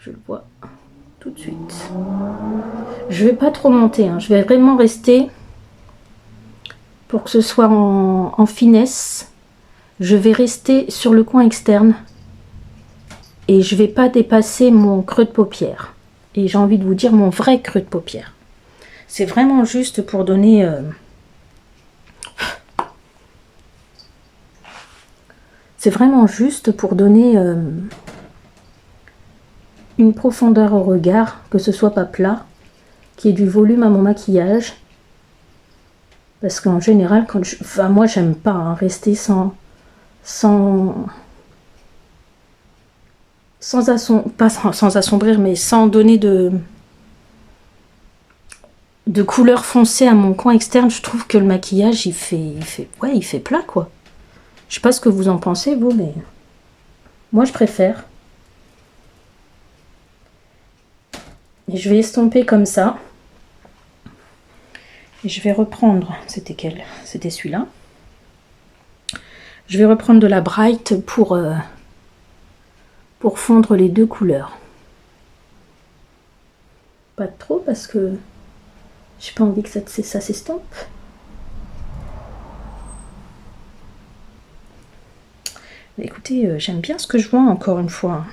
Je le vois tout de suite. Je vais pas trop monter, hein. Je vais vraiment rester... Pour que ce soit en finesse, je vais rester sur le coin externe et je ne vais pas dépasser mon creux de paupière. Et j'ai envie de vous dire mon vrai creux de paupière. C'est vraiment juste pour donner... C'est vraiment juste pour donner une profondeur au regard, que ce soit pas plat, qu'il y ait du volume à mon maquillage. Parce qu'en général, enfin moi j'aime pas hein, rester sans sans assombrir, mais sans donner de couleur foncée à mon coin externe. Je trouve que le maquillage il fait plat quoi. Je sais pas ce que vous en pensez vous, mais moi je préfère. Et je vais estomper comme ça. Et je vais reprendre, c'était quel? C'était celui-là. Je vais reprendre de la Bright pour fondre les deux couleurs. Pas trop parce que j'ai pas envie que ça s'estompe. Mais écoutez, j'aime bien ce que je vois encore une fois.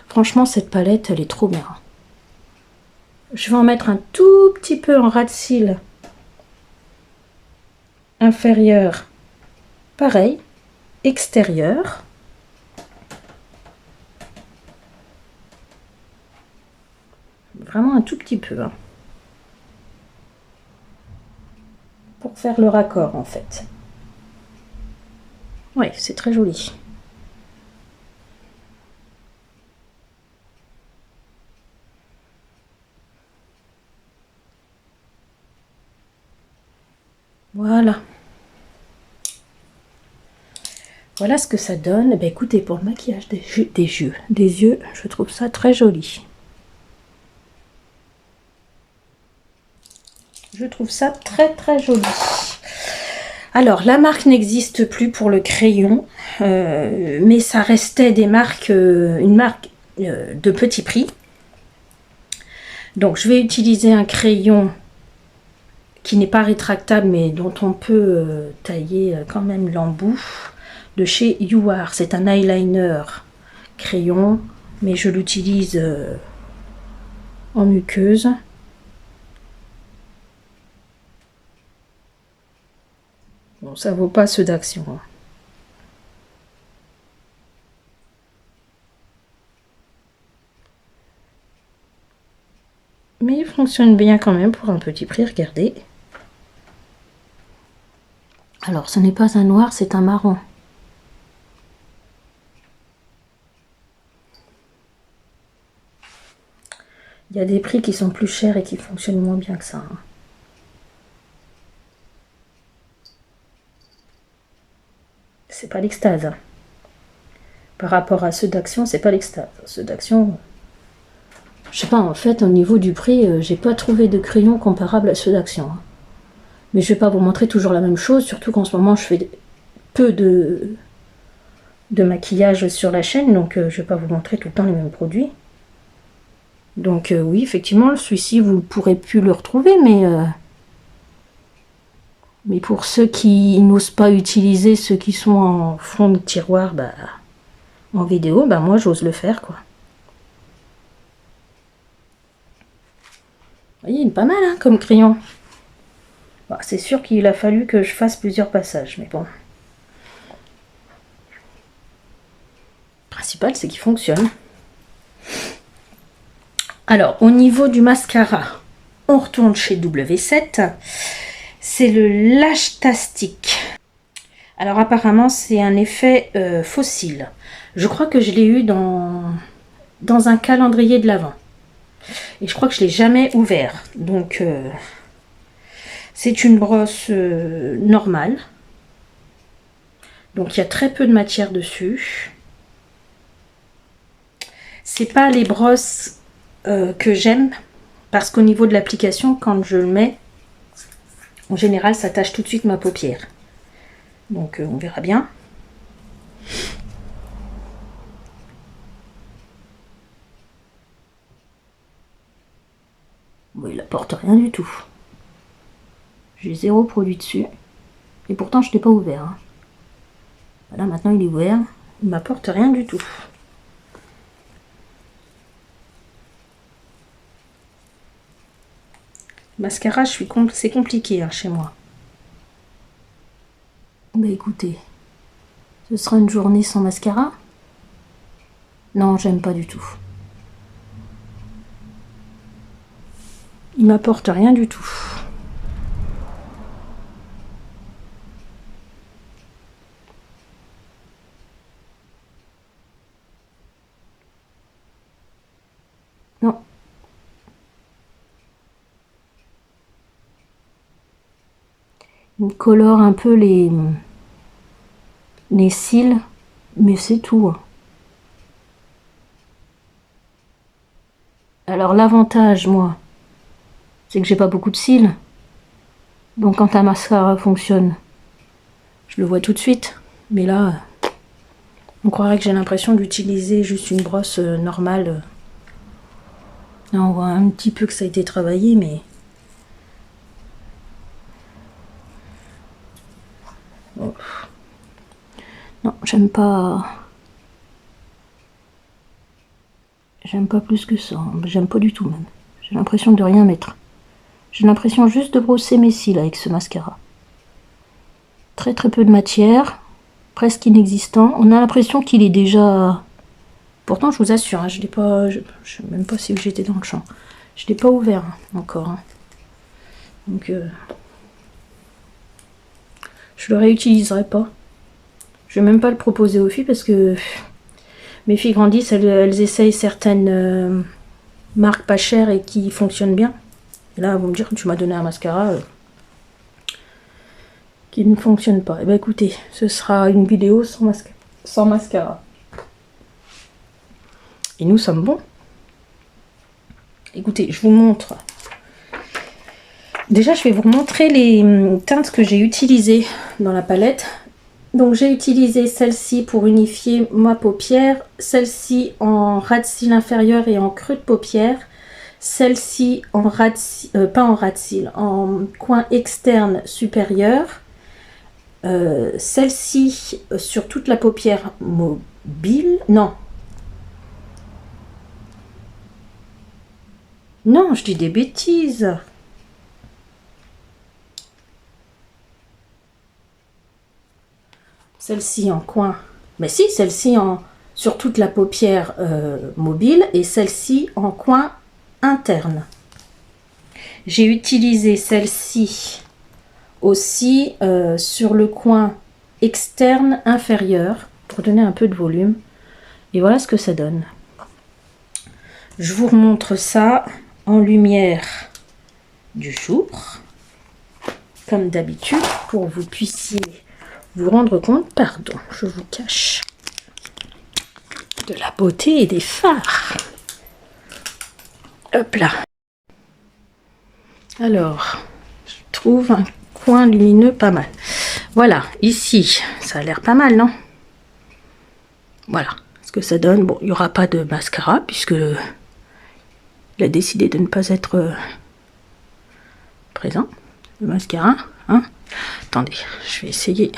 Franchement, cette palette, elle est trop bien. Je vais en mettre un tout petit peu en ras de cils inférieur. Pareil, extérieur. Vraiment un tout petit peu. Hein. Pour faire le raccord en fait. Oui, c'est très joli. Voilà. Voilà ce que ça donne. Eh bien, écoutez, pour le maquillage des yeux, je trouve ça très joli. Je trouve ça très très joli. Alors, la marque n'existe plus pour le crayon, mais ça restait des marques, une marque de petit prix. Donc, je vais utiliser un crayon qui n'est pas rétractable, mais dont on peut tailler quand même l'embout, de chez UR. C'est un eyeliner crayon, mais je l'utilise en muqueuse. Bon, ça vaut pas ceux d'Action. Hein. Mais il fonctionne bien quand même pour un petit prix, regardez. Alors, ce n'est pas un noir, c'est un marron. Il y a des prix qui sont plus chers et qui fonctionnent moins bien que ça. Hein. C'est pas l'extase. Hein. Par rapport à ceux d'Action, c'est pas l'extase. Ceux d'Action, je sais pas, en fait, au niveau du prix, j'ai pas trouvé de crayon comparable à ceux d'Action. Hein. Mais je vais pas vous montrer toujours la même chose, surtout qu'en ce moment, je fais peu de maquillage sur la chaîne, donc je vais pas vous montrer tout le temps les mêmes produits. Donc oui, effectivement, celui-ci, vous ne pourrez plus le retrouver, mais pour ceux qui n'osent pas utiliser ceux qui sont en fond de tiroir, bah, en vidéo, bah moi j'ose le faire quoi. Vous voyez, il est pas mal hein, comme crayon. Bon, c'est sûr qu'il a fallu que je fasse plusieurs passages, mais bon. Le principal, c'est qu'il fonctionne. Alors, au niveau du mascara, on retourne chez W7. C'est le Lash Tastic. Alors, apparemment, c'est un effet fossile. Je crois que je l'ai eu dans un calendrier de l'Avent. Et je crois que je ne l'ai jamais ouvert. Donc, c'est une brosse normale. Donc, il y a très peu de matière dessus. C'est pas les brosses que j'aime. Parce qu'au niveau de l'application, quand je le mets, en général, ça tâche tout de suite ma paupière. Donc, on verra bien. Bon, il apporte rien du tout. J'ai 0 produit dessus. Et pourtant, je ne l'ai pas ouvert. Hein. Voilà, maintenant il est ouvert. Il m'apporte rien du tout. Mascara, c'est compliqué hein, chez moi. Bah écoutez, Ce sera une journée sans mascara. Non, j'aime pas du tout. Il m'apporte rien du tout. Non. Il me colore un peu les cils, mais c'est tout. Hein. Alors l'avantage, moi, c'est que j'ai pas beaucoup de cils. Donc quand un mascara fonctionne, je le vois tout de suite. Mais là, on croirait que j'ai l'impression d'utiliser juste une brosse normale. Là, on voit un petit peu que ça a été travaillé, mais... Oh. Non, j'aime pas... J'aime pas plus que ça. J'aime pas du tout même. J'ai l'impression de rien mettre. J'ai l'impression juste de brosser mes cils avec ce mascara. Très très peu de matière. Presque inexistant. On a l'impression qu'il est déjà... Pourtant, je vous assure, hein, je l'ai pas... Je sais même pas si j'étais dans le champ. Je l'ai pas ouvert encore. Hein. Donc... je le réutiliserai pas. Je vais même pas le proposer aux filles parce que... Mes filles grandissent, elles essayent certaines marques pas chères et qui fonctionnent bien. Et là, elles vont me dire que tu m'as donné un mascara qui ne fonctionne pas. Et ben écoutez, ce sera une vidéo sans mascara. Et nous sommes bons. Écoutez, je vous montre. Déjà, je vais vous montrer les teintes que j'ai utilisées dans la palette. Donc j'ai utilisé celle-ci pour unifier ma paupière, celle-ci en ras de cils inférieur et en creux de paupière, celle-ci en ras de cils, pas en ras de cils, en coin externe supérieur, celle-ci sur toute la paupière mobile, non, je dis des bêtises. Celle-ci en coin, mais si, celle-ci sur toute la paupière mobile et celle-ci en coin interne. J'ai utilisé celle-ci aussi sur le coin externe inférieur pour donner un peu de volume. Et voilà ce que ça donne. Je vous remontre ça en lumière du jour, comme d'habitude, pour que vous puissiez vous rendre compte, pardon, je vous cache, de la beauté et des fards. Hop là. Alors, je trouve un coin lumineux pas mal. Voilà, ici, ça a l'air pas mal, non? Voilà, ce que ça donne. Bon, il n'y aura pas de mascara, puisque il a décidé de ne pas être présent. Le mascara, hein? Attendez, je vais essayer.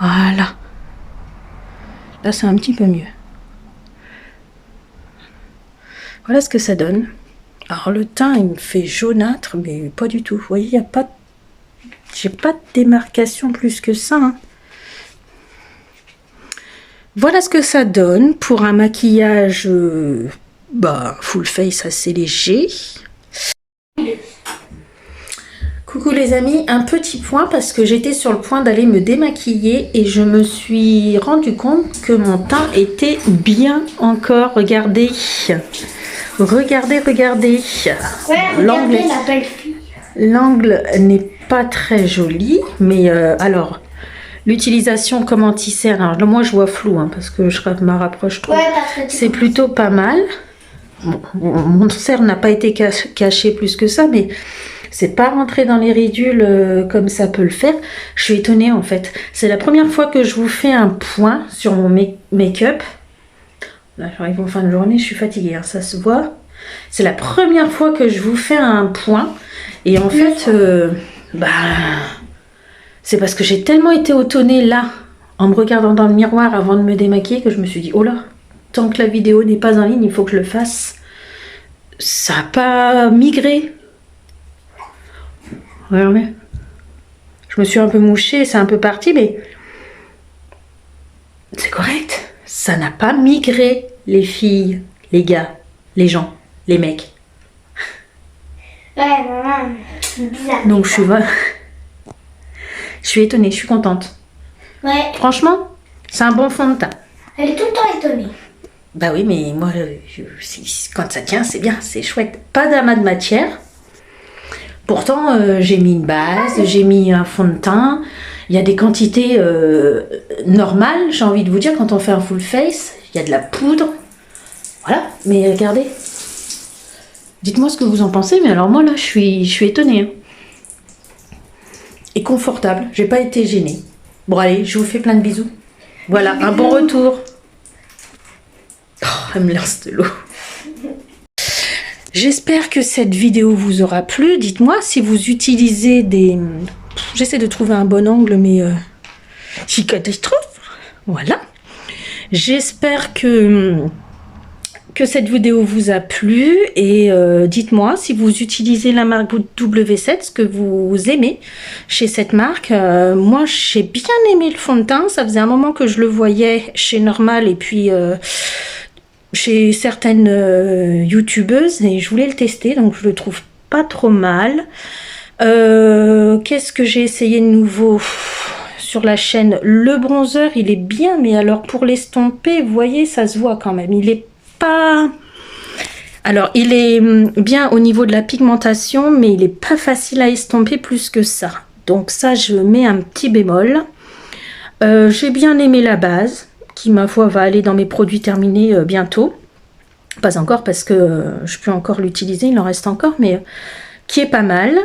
Voilà. Là, c'est un petit peu mieux. Voilà ce que ça donne. Alors, le teint, il me fait jaunâtre, mais pas du tout. Vous voyez, il n'y a pas... J'ai pas de démarcation plus que ça. Hein. Voilà ce que ça donne pour un maquillage full face assez léger. Coucou les amis, un petit point parce que j'étais sur le point d'aller me démaquiller et je me suis rendu compte que mon teint était bien encore. Regardez, regardez. Ouais, regardez la belle fille. L'angle n'est pas très joli, mais alors l'utilisation comme anti-cerne, alors là, moi je vois flou hein, parce que je me rapproche trop. Ouais, c'est plutôt pas mal. Bon, mon cerne n'a pas été caché plus que ça, mais c'est pas rentré dans les ridules comme ça peut le faire. Je suis étonnée en fait. C'est la première fois que je vous fais un point sur mon make-up. Là, j'arrive en fin de journée, je suis fatiguée, hein, ça se voit. C'est la première fois que je vous fais un point. Et en fait, c'est parce que j'ai tellement été étonnée là, en me regardant dans le miroir avant de me démaquiller, que je me suis dit, oh là, tant que la vidéo n'est pas en ligne, il faut que je le fasse. Ça n'a pas migré. Regardez. Je me suis un peu mouchée, c'est un peu parti, mais C'est correct. Ça n'a pas migré, les filles, les gars, les gens, les mecs. Ouais, maman, c'est bizarre. Donc je suis étonnée, je suis contente. Ouais. Franchement, c'est un bon fond de teint. Elle est tout le temps étonnée. Bah oui, mais moi, quand ça tient, c'est bien, c'est chouette. Pas d'amas de matière. Pourtant, j'ai mis une base, j'ai mis un fond de teint. Il y a des quantités normales, j'ai envie de vous dire, quand on fait un full face. Il y a de la poudre. Voilà, mais regardez. Dites-moi ce que vous en pensez, mais alors moi, là, je suis étonnée. Hein. Et confortable, j'ai pas été gênée. Bon, allez, je vous fais plein de bisous. Voilà, un bon retour. Oh, elle me lance de l'eau. J'espère que cette vidéo vous aura plu. Dites-moi si vous utilisez des... J'essaie de trouver un bon angle, mais... c'est catastrophe. Voilà. J'espère que cette vidéo vous a plu. Et dites-moi si vous utilisez la marque W7, ce que vous aimez chez cette marque. Moi, j'ai bien aimé le fond de teint. Ça faisait un moment que je le voyais chez Normal et puis... chez certaines youtubeuses et je voulais le tester, donc je le trouve pas trop mal. Qu'est-ce que j'ai essayé de nouveau sur la chaîne? Le bronzer, il est bien, mais alors pour l'estomper, vous voyez, ça se voit quand même. Il est pas... Alors, il est bien au niveau de la pigmentation, mais il est pas facile à estomper plus que ça. Donc ça, je mets un petit bémol. J'ai bien aimé la base, qui ma foi va aller dans mes produits terminés bientôt. Pas encore parce que je peux encore l'utiliser, il en reste encore, mais qui est pas mal.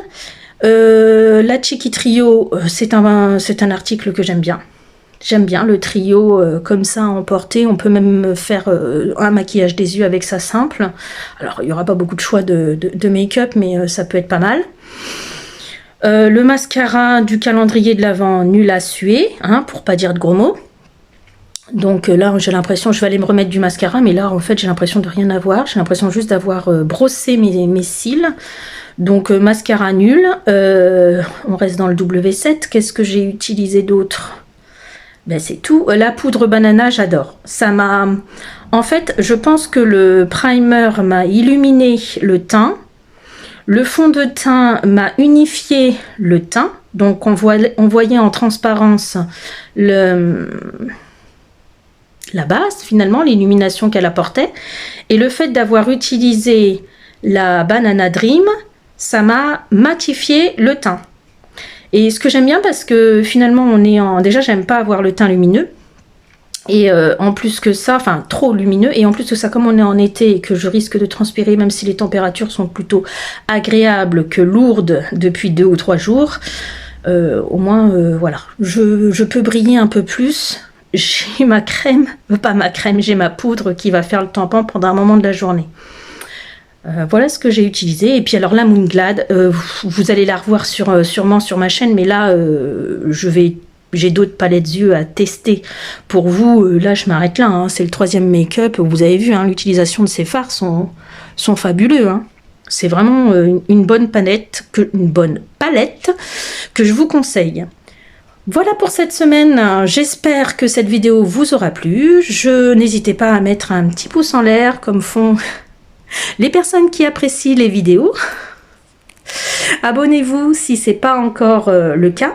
La Cheeky Trio, c'est un article que j'aime bien. J'aime bien le trio comme ça emporté. On peut même faire un maquillage des yeux avec ça simple. Alors il n'y aura pas beaucoup de choix de make-up, mais ça peut être pas mal. Le mascara du calendrier de l'Avent, nul à suer, hein, pour pas dire de gros mots. Donc là, j'ai l'impression, je vais aller me remettre du mascara, mais là, en fait, j'ai l'impression de rien avoir. J'ai l'impression juste d'avoir brossé mes cils. Donc, mascara nul. On reste dans le W7. Qu'est-ce que j'ai utilisé d'autre? Ben, c'est tout. La poudre banana, j'adore. Ça m'a... En fait, je pense que le primer m'a illuminé le teint. Le fond de teint m'a unifié le teint. Donc, on voyait en transparence la base, finalement, l'illumination qu'elle apportait. Et le fait d'avoir utilisé la Banana Dream, ça m'a matifié le teint. Et ce que j'aime bien, parce que finalement, on est en... Déjà, j'aime pas avoir le teint lumineux. Et en plus que ça, enfin, trop lumineux. Et en plus que ça, comme on est en été et que je risque de transpirer, même si les températures sont plutôt agréables que lourdes depuis 2 ou 3 jours, au moins, voilà. Je peux briller un peu plus. J'ai ma crème, pas ma crème, j'ai ma poudre qui va faire le tampon pendant un moment de la journée. Voilà ce que j'ai utilisé. Et puis alors la Moonglad, vous allez la revoir sûrement sur ma chaîne, mais là, j'ai d'autres palettes yeux à tester pour vous. Là, je m'arrête là. Hein. C'est le 3e make-up. Vous avez vu, hein, l'utilisation de ces fards sont fabuleux. Hein. C'est vraiment une bonne palette que je vous conseille. Voilà pour cette semaine, j'espère que cette vidéo vous aura plu. N'hésitez pas à mettre un petit pouce en l'air comme font les personnes qui apprécient les vidéos. Abonnez-vous si ce n'est pas encore le cas.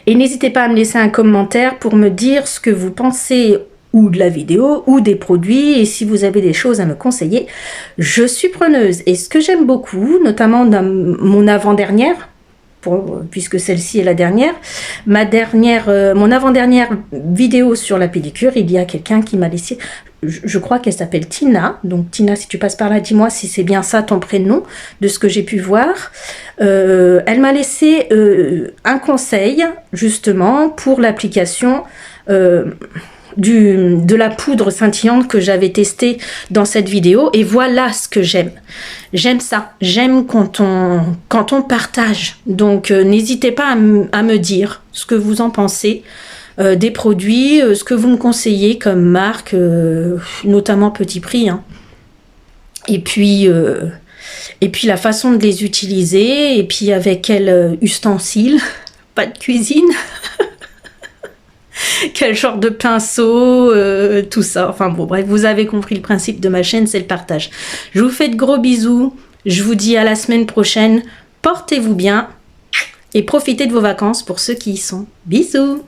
Et n'hésitez pas à me laisser un commentaire pour me dire ce que vous pensez ou de la vidéo ou des produits. Et si vous avez des choses à me conseiller, je suis preneuse. Et ce que j'aime beaucoup, notamment dans mon avant-dernière, puisque celle-ci est la dernière, mon avant-dernière vidéo sur la pédicure, il y a quelqu'un qui m'a laissé, je crois qu'elle s'appelle Tina, donc Tina, si tu passes par là, dis-moi si c'est bien ça ton prénom, de ce que j'ai pu voir. Elle m'a laissé un conseil, justement, pour l'application de la poudre scintillante que j'avais testée dans cette vidéo, et voilà ce que j'aime. J'aime ça, j'aime quand on partage. Donc n'hésitez pas à me dire ce que vous en pensez des produits, ce que vous me conseillez comme marque, notamment Petit Prix. Hein. Et puis la façon de les utiliser, et puis avec quel ustensile, pas de cuisine. quel genre de pinceau, tout ça. Enfin bon, bref, vous avez compris le principe de ma chaîne, c'est le partage. Je vous fais de gros bisous. Je vous dis à la semaine prochaine. Portez-vous bien et profitez de vos vacances pour ceux qui y sont. Bisous!